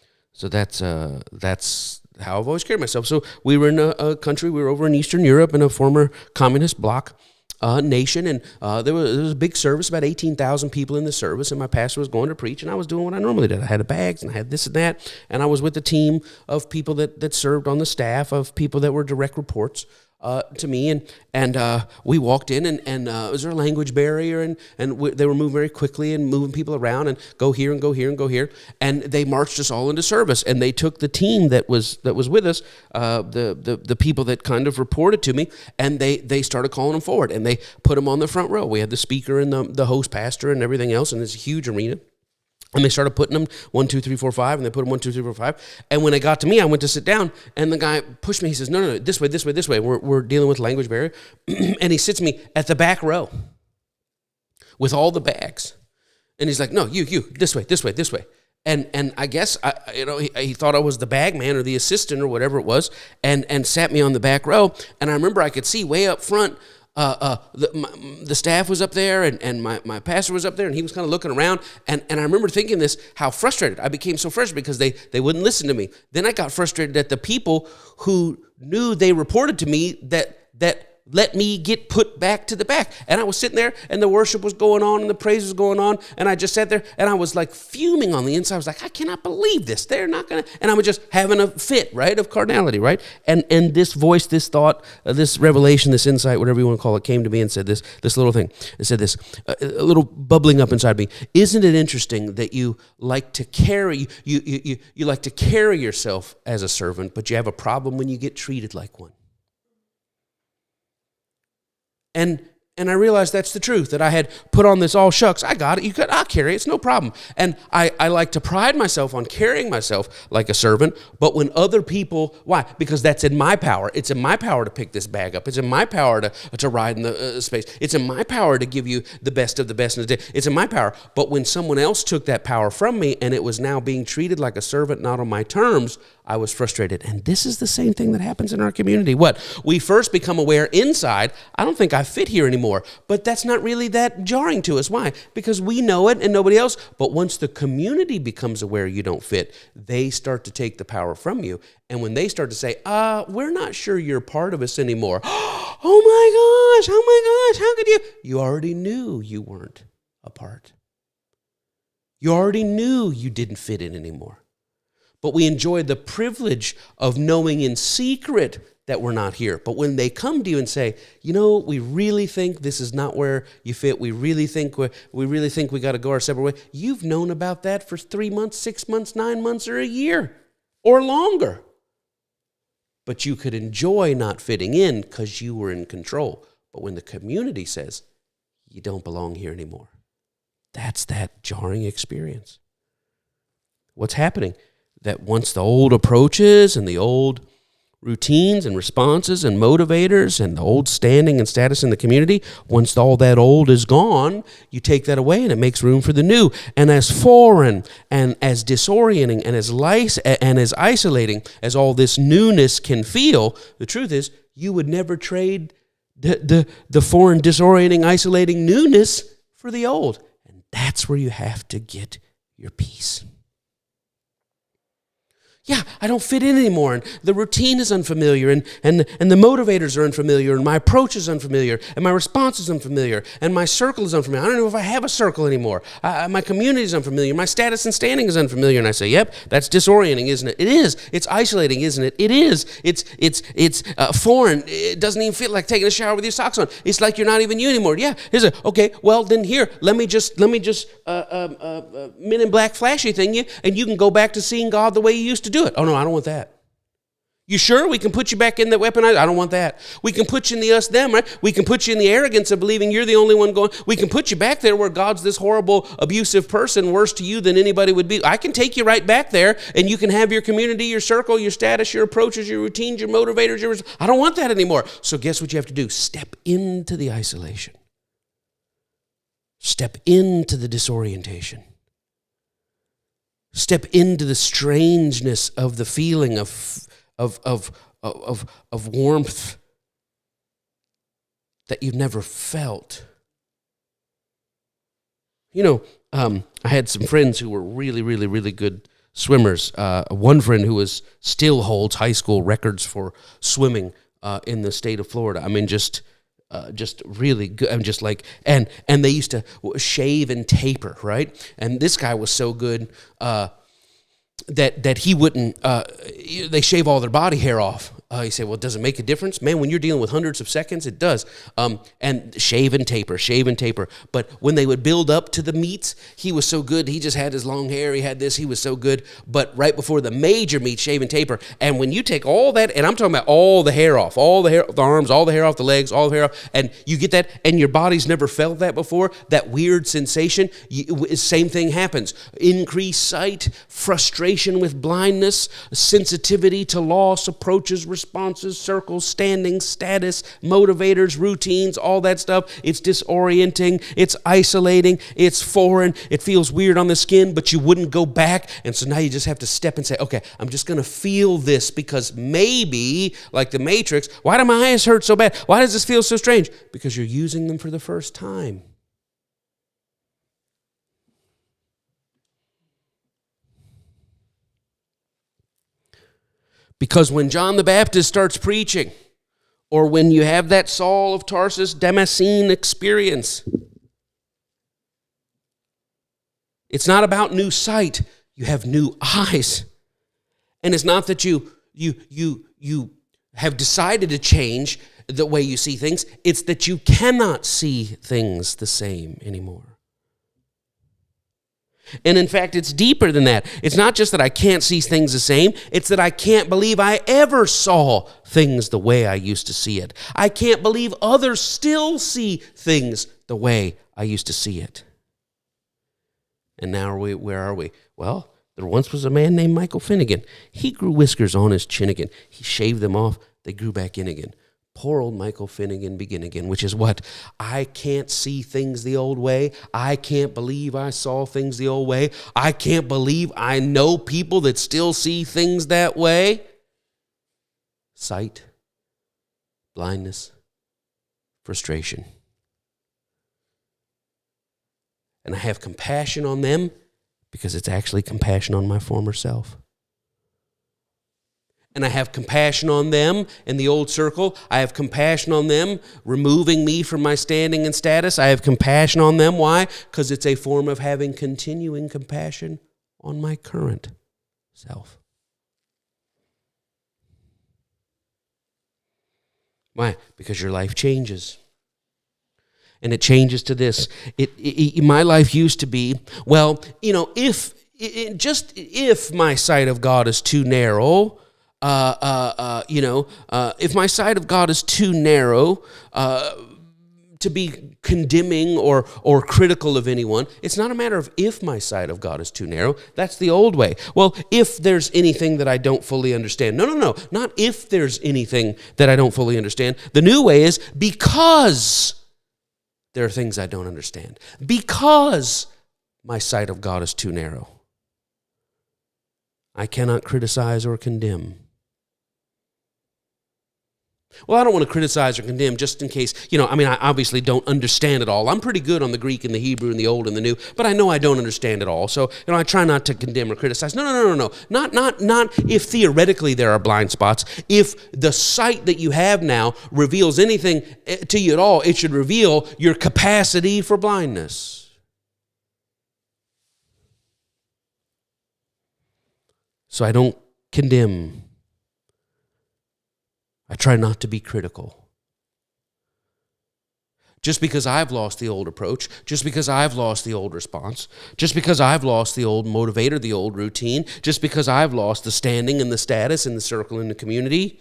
that's how I've always carried myself. So we were in a country, we were over in Eastern Europe in a former communist bloc nation, and there was a big service, about 18,000 people in the service, and my pastor was going to preach, and I was doing what I normally did. I had the bags, and I had this and that, and I was with a team of people that served on the staff, of people that were direct reports to me, and we walked in, and was there a language barrier, and they were moving very quickly and moving people around, and go here and go here and go here, and they marched us all into service, and they took the team that was with us, the people that kind of reported to me, and they started calling them forward, and they put them on the front row. We had the speaker and the host pastor and everything else, and it's a huge arena. And they started putting them 1, 2, 3, 4, 5, and they put them 1, 2, 3, 4, 5. And when they got to me, I went to sit down, and the guy pushed me. He says, no, this way, this way, this way. We're dealing with language barrier. And he sits me at the back row with all the bags. And he's like, no, you, this way, this way, this way. And I guess, he thought I was the bag man or the assistant or whatever it was, and sat me on the back row. And I remember I could see way up front, the staff was up there, and my pastor was up there, and he was kind of looking around, and I remember thinking this, how frustrated. I became so frustrated because they wouldn't listen to me. Then I got frustrated at the people who knew they reported to me that let me get put back to the back. And I was sitting there, and the worship was going on, and the praise was going on, and I just sat there, and I was like fuming on the inside. I was like, I cannot believe this. They're not going to, and I was just having a fit, right, of carnality, right? And this voice, this thought, this revelation, this insight, whatever you want to call it, came to me and said this little thing. It said this, a little bubbling up inside me. Isn't it interesting that you like to carry, you like to carry yourself as a servant, but you have a problem when you get treated like one? And I realized that's the truth, that I had put on this all shucks, I got it, I'll carry it, it's no problem. And I like to pride myself on carrying myself like a servant, but when other people, why? Because that's in my power. It's in my power to pick this bag up. It's in my power to ride in the space. It's in my power to give you the best of the best in the day. It's in my power. But when someone else took that power from me and it was now being treated like a servant, not on my terms, I was frustrated. And this is the same thing that happens in our community. What? We first become aware inside, I don't think I fit here anymore. But that's not really that jarring to us. Why? Because we know it and nobody else. But once the community becomes aware you don't fit, they start to take the power from you. And when they start to say, we're not sure you're part of us anymore. Oh my gosh, how could you? You already knew you weren't a part. You already knew you didn't fit in anymore. But we enjoy the privilege of knowing in secret that we're not here. But when they come to you and say, we really think this is not where you fit. We really think we got to go our separate way. You've known about that for 3 months, 6 months, 9 months, or a year or longer. But you could enjoy not fitting in because you were in control. But when the community says, you don't belong here anymore, that's that jarring experience. What's happening? That once the old approaches and the old routines and responses and motivators and the old standing and status in the community, once all that old is gone, you take that away and it makes room for the new. And as foreign and as disorienting and as isolating as all this newness can feel, the truth is you would never trade the foreign, disorienting, isolating newness for the old. And that's where you have to get your peace. Yeah, I don't fit in anymore, and the routine is unfamiliar, and the motivators are unfamiliar, and my approach is unfamiliar, and my response is unfamiliar, and my circle is unfamiliar. I don't know if I have a circle anymore. My community is unfamiliar. My status and standing is unfamiliar. And I say, yep, that's disorienting, isn't it? It is. It's isolating, isn't it? It is. It's foreign. It doesn't even feel like taking a shower with your socks on. It's like you're not even you anymore. Yeah, is it? Okay, well, then here, let me just Men in Black flashy thing you, and you can go back to seeing God the way you used to do it. Oh, no, I don't want that. You sure? We can put you back in the weaponized. I don't want that. We can put you in the us, them, right? We can put you in the arrogance of believing you're the only one going. We can put you back there where God's this horrible, abusive person, worse to you than anybody would be. I can take you right back there, and you can have your community, your circle, your status, your approaches, your routines, your motivators. I don't want that anymore. So guess what you have to do? Step into the isolation. Step into the disorientation. Step into the strangeness of the feeling of of warmth that you've never felt. You know, I had some friends who were really, really, really good swimmers. One friend who still holds high school records for swimming in the state of Florida. I mean, just really good. I'm just like, and they used to shave and taper, right? And this guy was so good that he wouldn't. They shave all their body hair off. You say, well, does it make a difference? Man, when you're dealing with hundreds of seconds, it does. And shave and taper. But when they would build up to the meets, he was so good. He just had his long hair. He had this. He was so good. But right before the major meet, shave and taper. And when you take all that, and I'm talking about all the hair off, all the hair off the arms, all the hair off the legs, all the hair off, and you get that, and your body's never felt that before, that weird sensation, same thing happens. Increased sight, frustration with blindness, sensitivity to loss, approaches, responses, circles, standings, status, motivators, routines, all that stuff. It's disorienting, it's isolating, it's foreign, it feels weird on the skin, but you wouldn't go back. And so now you just have to step and say, okay, I'm just going to feel this because maybe, like the Matrix, why do my eyes hurt so bad? Why does this feel so strange? Because you're using them for the first time. Because when John the Baptist starts preaching, or when you have that Saul of Tarsus Damascene experience, it's not about new sight. You have new eyes. And it's not that you have decided to change the way you see things. It's that you cannot see things the same anymore. And in fact, it's deeper than that. It's not just that I can't see things the same. It's that I can't believe I ever saw things the way I used to see it. I can't believe others still see things the way I used to see it. And now where are we? Well, there once was a man named Michael Finnegan. He grew whiskers on his chin again. He shaved them off. They grew back in again. Poor old Michael Finnegan begin again, which is what? I can't see things the old way. I can't believe I saw things the old way. I can't believe I know people that still see things that way. Sight, blindness, frustration. And I have compassion on them because it's actually compassion on my former self. And I have compassion on them in the old circle. I have compassion on them removing me from my standing and status. I have compassion on them. Why? Because it's a form of having continuing compassion on my current self. Why? Because your life changes. And it changes to this. My life used to be, well, if my sight of God is too narrow, if my sight of God is too narrow to be condemning or critical of anyone, it's not a matter of if my sight of God is too narrow. That's the old way. Well, if there's anything that I don't fully understand. No. Not if there's anything that I don't fully understand. The new way is because there are things I don't understand. Because my sight of God is too narrow. I cannot criticize or condemn. Well, I don't want to criticize or condemn just in case, I obviously don't understand it all. I'm pretty good on the Greek and the Hebrew and the Old and the New, but I know I don't understand it all. So, I try not to condemn or criticize. No. Not if theoretically there are blind spots. If the sight that you have now reveals anything to you at all, it should reveal your capacity for blindness. So I don't condemn. I try not to be critical. Just because I've lost the old approach, just because I've lost the old response, just because I've lost the old motivator, the old routine, just because I've lost the standing and the status and the circle in the community,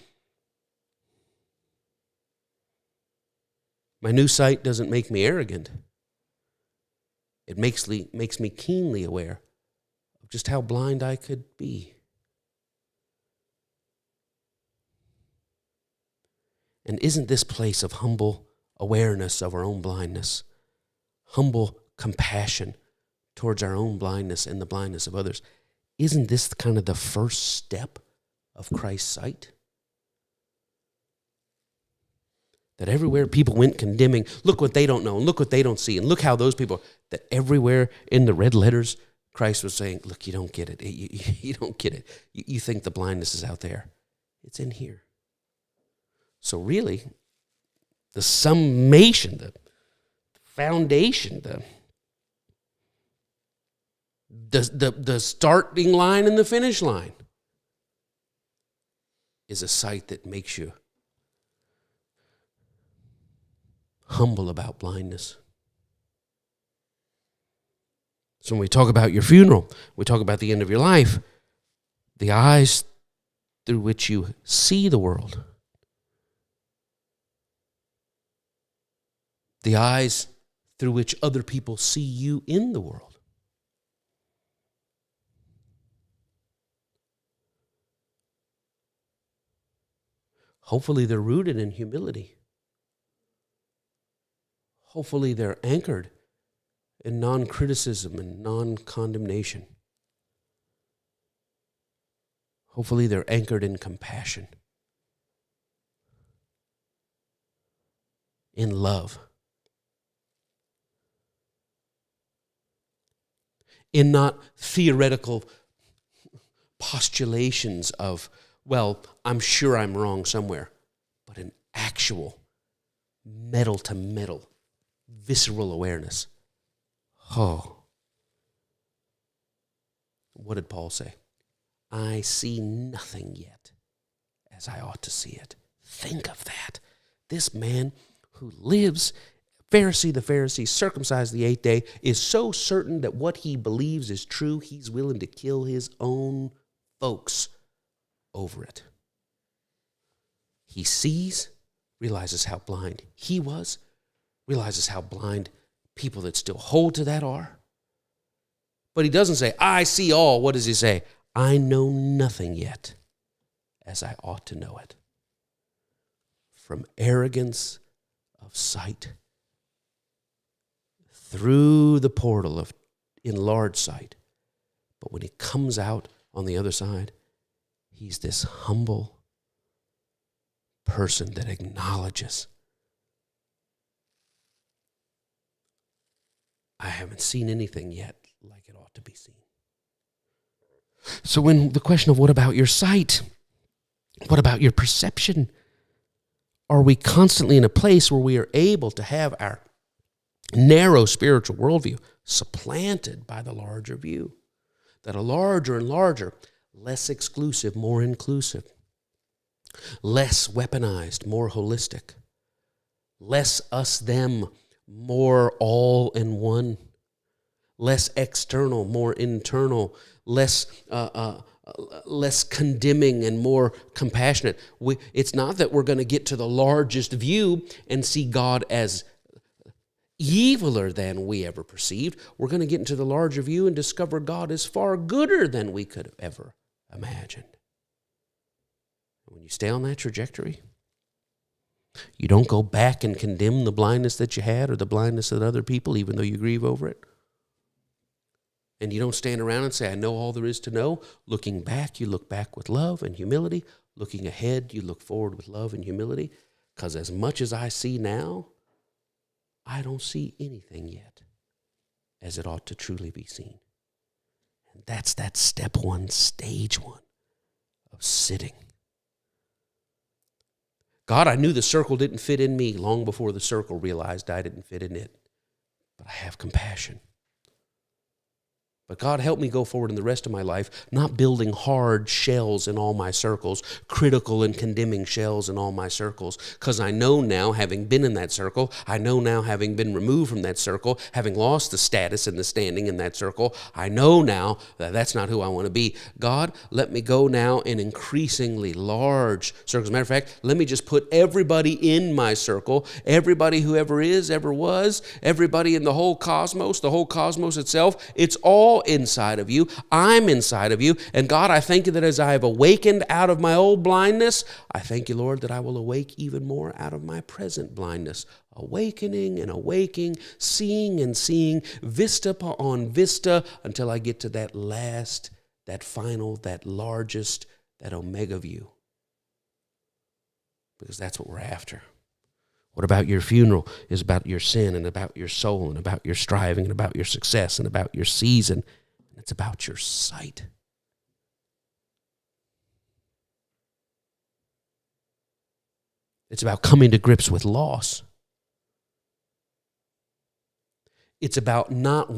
my new sight doesn't make me arrogant. It makes me keenly aware of just how blind I could be. And isn't this place of humble awareness of our own blindness, humble compassion towards our own blindness and the blindness of others, isn't this kind of the first step of Christ's sight? That everywhere people went condemning, look what they don't know, and look what they don't see, and look how those people, that everywhere in the red letters, Christ was saying, look, you don't get it. You don't get it. You think the blindness is out there. It's in here. So really, the summation, the foundation, the starting line and the finish line is a sight that makes you humble about blindness. So when we talk about your funeral, we talk about the end of your life, the eyes through which you see the world, the eyes through which other people see you in the world. Hopefully they're rooted in humility. Hopefully they're anchored in non-criticism and non-condemnation. Hopefully they're anchored in compassion, in love, in not theoretical postulations of, well, I'm sure I'm wrong somewhere, but an actual metal-to-metal, visceral awareness. Oh. What did Paul say? I see nothing yet as I ought to see it. Think of that. This man who lives, Pharisee the Pharisee, circumcised the 8th day, is so certain that what he believes is true, he's willing to kill his own folks over it. He sees, realizes how blind he was, realizes how blind people that still hold to that are. But he doesn't say, I see all. What does he say? I know nothing yet as I ought to know it. From arrogance of sight through the portal of enlarged sight. But when he comes out on the other side, he's this humble person that acknowledges, I haven't seen anything yet like it ought to be seen. So when the question of what about your sight? What about your perception? Are we constantly in a place where we are able to have our narrow spiritual worldview supplanted by the larger view? That a larger and larger, less exclusive, more inclusive, less weaponized, more holistic, less us, them, more all in one, less external, more internal, less condemning and more compassionate. It's not that we're going to get to the largest view and see God as eviler than we ever perceived. We're going to get into the larger view and discover God is far gooder than we could have ever imagined. When you stay on that trajectory, you don't go back and condemn the blindness that you had or the blindness of other people, even though you grieve over it. And you don't stand around and say, I know all there is to know. Looking back, you look back with love and humility. Looking ahead, you look forward with love and humility. Because as much as I see now, I don't see anything yet as it ought to truly be seen. And that's that step one, stage one of sitting. God, I knew the circle didn't fit in me long before the circle realized I didn't fit in it. But I have compassion. But God, help me go forward in the rest of my life, not building hard shells in all my circles, critical and condemning shells in all my circles, because I know now, having been in that circle, I know now, having been removed from that circle, having lost the status and the standing in that circle, I know now that that's not who I want to be. God, let me go now in increasingly large circles. As a matter of fact, let me just put everybody in my circle, everybody who ever is, ever was, everybody in the whole cosmos itself, it's all inside of you. I'm inside of you. And God, I thank you that as I have awakened out of my old blindness, I thank you, Lord, that I will awake even more out of my present blindness. Awakening and awaking, seeing and seeing, vista on vista, until I get to that last, that final, that largest, that omega view. Because that's what we're after. What about your funeral is about your sin and about your soul and about your striving and about your success and about your season. It's about your sight. It's about coming to grips with loss. It's about not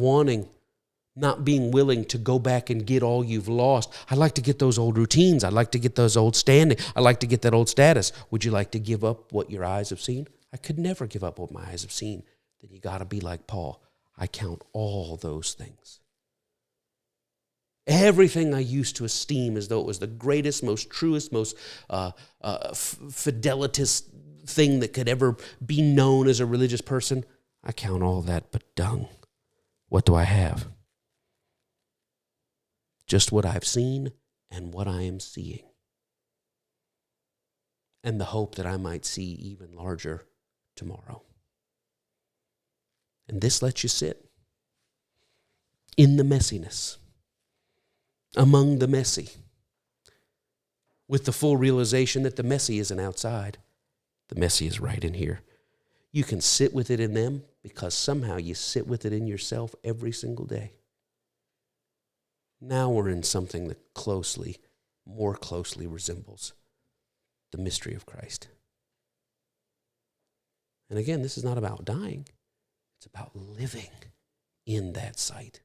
being willing to go back and get all you've lost. I'd like to get those old routines. I'd like to get those old standing. I'd like to get that old status. Would you like to give up what your eyes have seen? I could never give up what my eyes have seen. Then you got to be like Paul. I count all those things. Everything I used to esteem as though it was the greatest, most truest, most fidelitous thing that could ever be known as a religious person, I count all that but dung. What do I have? Just what I've seen and what I am seeing. And the hope that I might see even larger tomorrow. And this lets you sit in the messiness, among the messy, with the full realization that the messy isn't outside. The messy is right in here. You can sit with it in them because somehow you sit with it in yourself every single day. Now we're in something that more closely resembles the mystery of Christ. And again, this is not about dying. It's about living in that sight.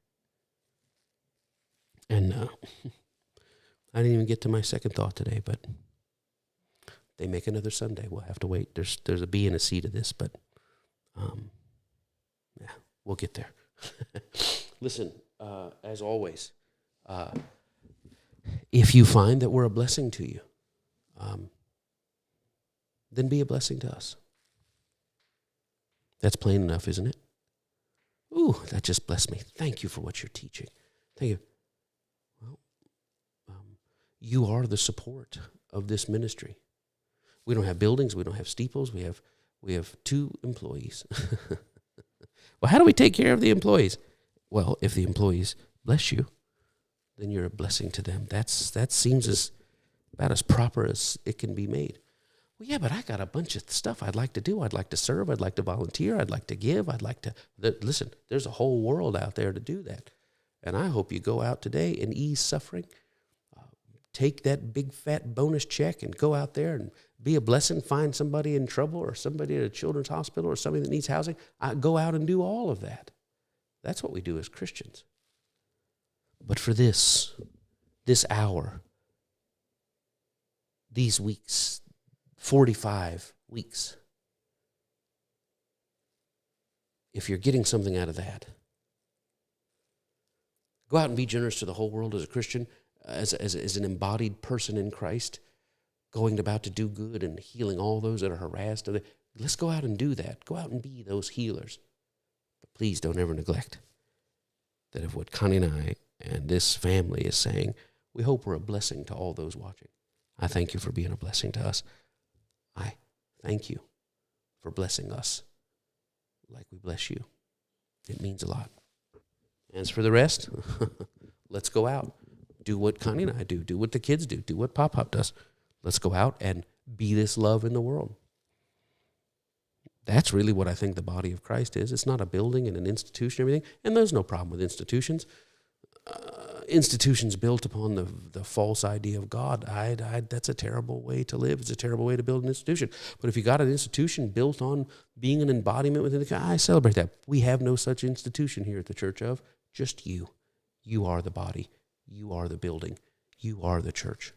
And I didn't even get to my second thought today, but they make another Sunday. We'll have to wait. There's a B and a C to this, but yeah, we'll get there. Listen, as always, if you find that we're a blessing to you, then be a blessing to us. That's plain enough, isn't it? Ooh, that just blessed me. Thank you for what you're teaching. Thank you. Well, you are the support of this ministry. We don't have buildings. We don't have steeples. We have 2 employees. Well, how do we take care of the employees? Well, if the employees bless you, then you're a blessing to them. That seems about as proper as it can be made. Well, yeah, but I got a bunch of stuff I'd like to do. I'd like to serve. I'd like to volunteer. I'd like to give. Listen, there's a whole world out there to do that. And I hope you go out today and ease suffering. Take that big fat bonus check and go out there and be a blessing. Find somebody in trouble or somebody at a children's hospital or somebody that needs housing. Go out and do all of that. That's what we do as Christians. But for this hour, these weeks, 45 weeks, if you're getting something out of that, go out and be generous to the whole world as a Christian, as an embodied person in Christ, going about to do good and healing all those that are harassed. Let's go out and do that. Go out and be those healers. But please don't ever neglect that if what Connie and I and this family is saying, we hope we're a blessing to all those watching. I thank you for being a blessing to us. I thank you for blessing us like we bless you. It means a lot. As for the rest, let's go out. Do what Connie and I do. Do what the kids do. Do what Pop-Pop does. Let's go out and be this love in the world. That's really what I think the body of Christ is. It's not a building and an institution and everything. And there's no problem with institutions. Institutions built upon the false idea of God. That's a terrible way to live. It's a terrible way to build an institution. But if you got an institution built on being an embodiment within the, I celebrate that. We have no such institution here at the Church of, just you. You are the body. You are the building. You are the church.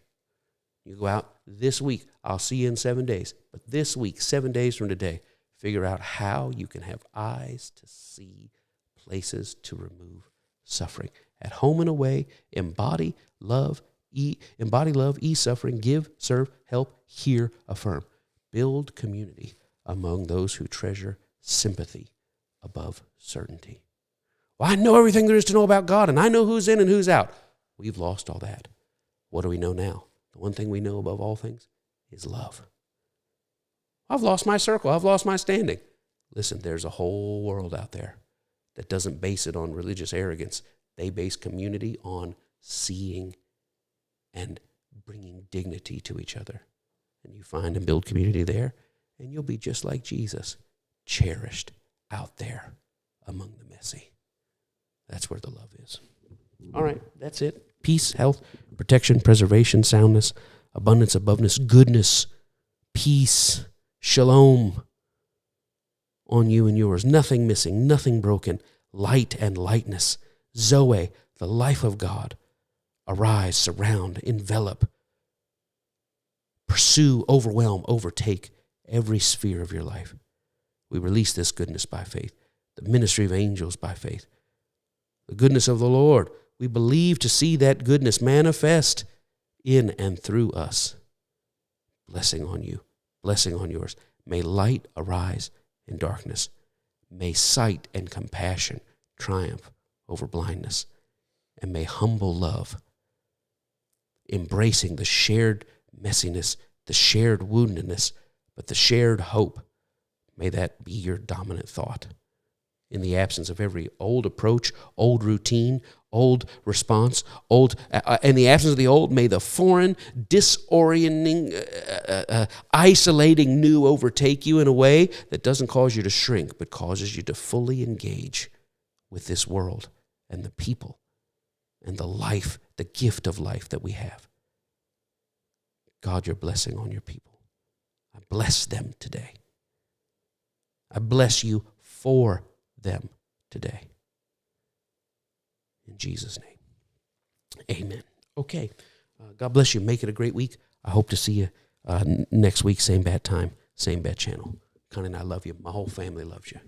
You go out this week. I'll see you in 7 days. But this week, 7 days from today, figure out how you can have eyes to see, places to remove suffering. At home and away, embody love, ease suffering, give, serve, help, hear, affirm. Build community among those who treasure sympathy above certainty. Well, I know everything there is to know about God, and I know who's in and who's out. We've lost all that. What do we know now? The one thing we know above all things is love. I've lost my circle. I've lost my standing. Listen, there's a whole world out there that doesn't base it on religious arrogance. They base community on seeing and bringing dignity to each other. And you find and build community there, and you'll be just like Jesus, cherished out there among the messy. That's where the love is. All right, that's it. Peace, health, protection, preservation, soundness, abundance, aboveness, goodness, peace, shalom on you and yours. Nothing missing, nothing broken. Light and lightness. Zoe, the life of God. Arise, surround, envelop, pursue, overwhelm, overtake every sphere of your life. We release this goodness by faith. The ministry of angels by faith. The goodness of the Lord. We believe to see that goodness manifest in and through us. Blessing on you, blessing on yours. May light arise in darkness. May sight and compassion triumph over blindness. And may humble love, embracing the shared messiness, the shared woundedness, but the shared hope, may that be your dominant thought. In the absence of every old approach, old routine, old response, in the absence of the old, may the foreign, disorienting, isolating new overtake you in a way that doesn't cause you to shrink, but causes you to fully engage with this world and the people and the life, the gift of life that we have. God, your blessing on your people. I bless them today. I bless you for them today. In Jesus' name. Amen. Okay. God bless you. Make it a great week. I hope to see you next week. Same bad time, same bad channel. Connie and I love you. My whole family loves you.